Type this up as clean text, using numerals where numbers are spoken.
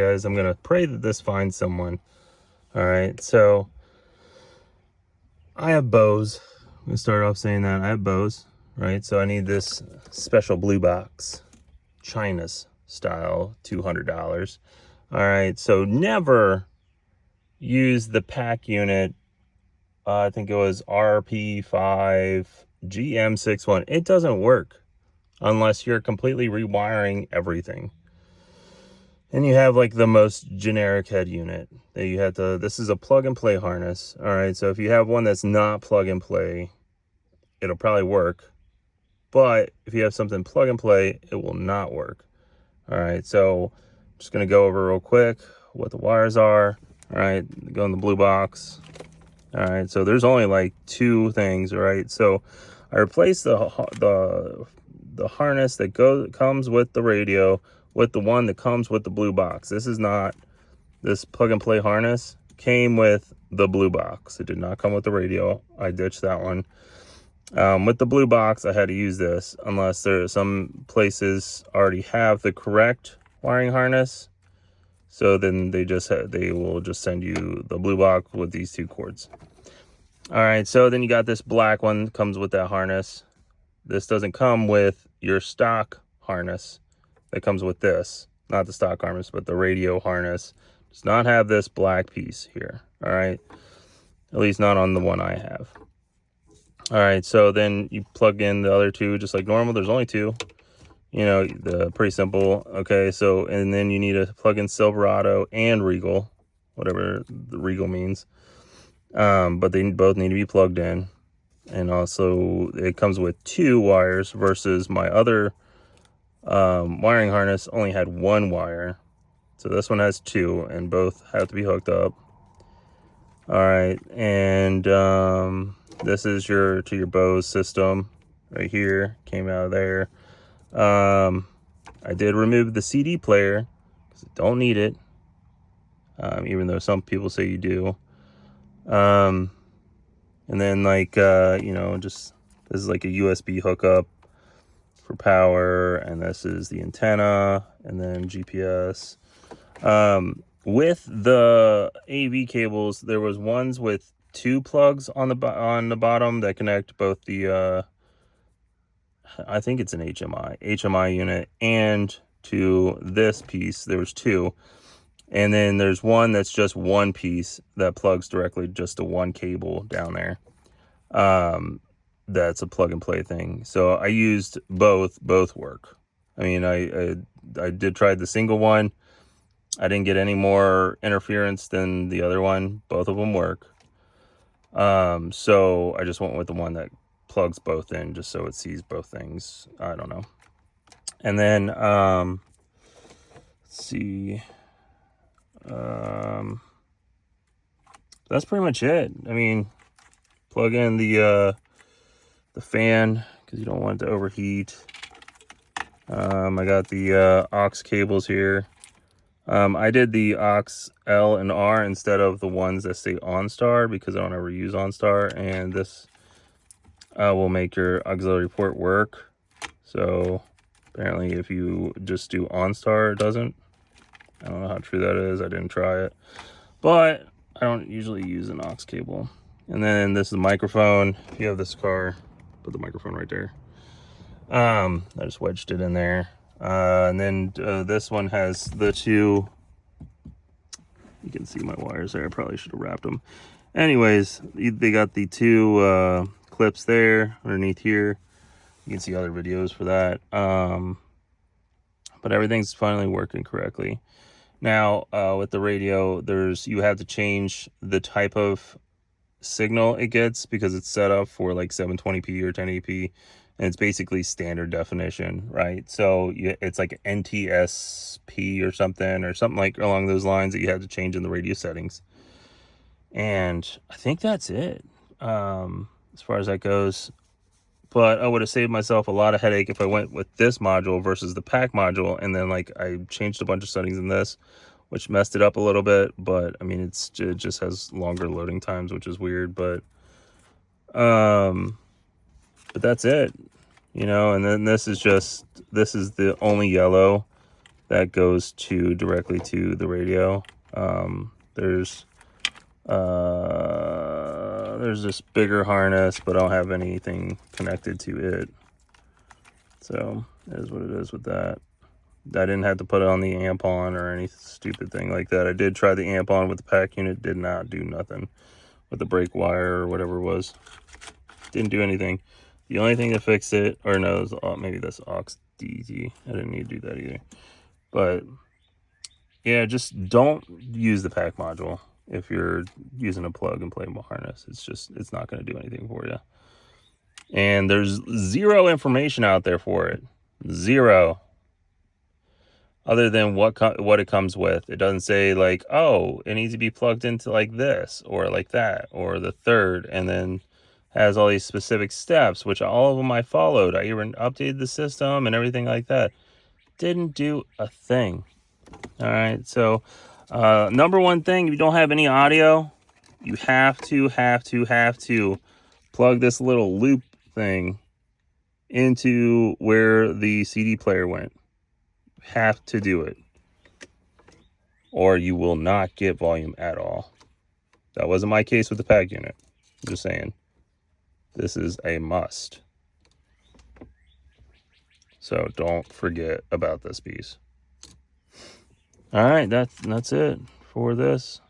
Guys, I'm gonna pray that this finds someone. All right, so I have Bose. I'm gonna start off saying that I have Bose, right? So I need this special blue box, China's style, $200. All right, so never use the pack unit. I think it was RP5 GM61. It doesn't work unless you're completely rewiring everything. And you have like the most generic head unit that you have to, this is a plug and play harness. All right, so if you have one that's not plug and play, it'll probably work. But if you have something plug and play, it will not work. All right, so I'm just gonna go over real quick what the wires are. All right, go in the blue box. All right, so there's only like two things, right? So I replaced the harness that comes with the radio with the one that comes with the blue box. This is not, this plug and play harness came with the blue box. It did not come with the radio. I ditched that one. With the blue box, I had to use this unless there are some places already have the correct wiring harness. So then they will just send you the blue box with these two cords. All right, so then you got this black one that comes with that harness. This doesn't come with your stock harness that comes with this, not the stock harness, but the radio harness does not have this black piece here. All right, at least not on the one I have. All right, so then you plug in the other two just like normal. There's only two, you know, pretty simple. Okay, so and then you need to plug in Silverado and Regal, whatever the Regal means. But they both need to be plugged in. And also it comes with two wires versus my other wiring harness only had one wire. So this one has two and both have to be hooked up. All right, and this is your Bose system right here, came out of there. I did remove the CD player because I don't need it, even though some people say you do. And then like you know, just this is like a USB hookup for power, and this is the antenna, and then GPS. With the AV cables, there was ones with two plugs on the bottom that connect both the I think it's an HMI unit, and to this piece there was two, and then there's one that's just one piece that plugs directly just to one cable down there. That's a plug and play thing. So I used both work. I mean, I did try the single one. I didn't get any more interference than the other one. Both of them work. So I just went with the one that plugs both in just so it sees both things. I don't know. And then let's see. That's pretty much it. I mean, plug in the fan because you don't want it to overheat. I got the aux cables here. I did the aux L and R instead of the ones that say OnStar because I don't ever use OnStar, and this will make your auxiliary port work. So apparently if you just do OnStar, it doesn't. I don't know how true that is. I didn't try it, but I don't usually use an aux cable. And then this is the microphone. If you have this car, put the microphone right there. I just wedged it in there. And then this one has the two, you can see my wires there. I probably should have wrapped them. Anyways, they got the two clips there underneath here. You can see other videos for that. But everything's finally working correctly. Now, with the radio, you have to change the type of signal it gets because it's set up for like 720p or 1080p, and it's basically standard definition, right? So it's like NTSP or something like along those lines that you have to change in the radio settings. And I think that's it as far as that goes. But I would have saved myself a lot of headache if I went with this module versus the pack module, and then like I changed a bunch of settings in this, which messed it up a little bit. But I mean, it just has longer loading times, which is weird. But that's it, you know. And then this is the only yellow that goes directly to the radio. There's this bigger harness, but I don't have anything connected to it. So it is what it is with that. I didn't have to put it on the amp on or any stupid thing like that. I did try the amp on with the pack unit. Did not do nothing with the brake wire or whatever it was. Didn't do anything. The only thing that fixed it, or no, it was, maybe that's aux DT. I didn't need to do that either. But yeah, just don't use the pack module if you're using a plug and play harness. It's not going to do anything for you. And there's zero information out there for it. Zero. Other than what it comes with. It doesn't say like, oh, it needs to be plugged into like this or like that or the third, and then has all these specific steps, which all of them I followed. I even updated the system and everything like that. Didn't do a thing. All right, so number one thing, if you don't have any audio, you have to plug this little loop thing into where the CD player went. Have to do it, or you will not get volume at all. That wasn't my case with the pack unit. I'm just saying, this is a must. So don't forget about this piece. All right, that's it for this.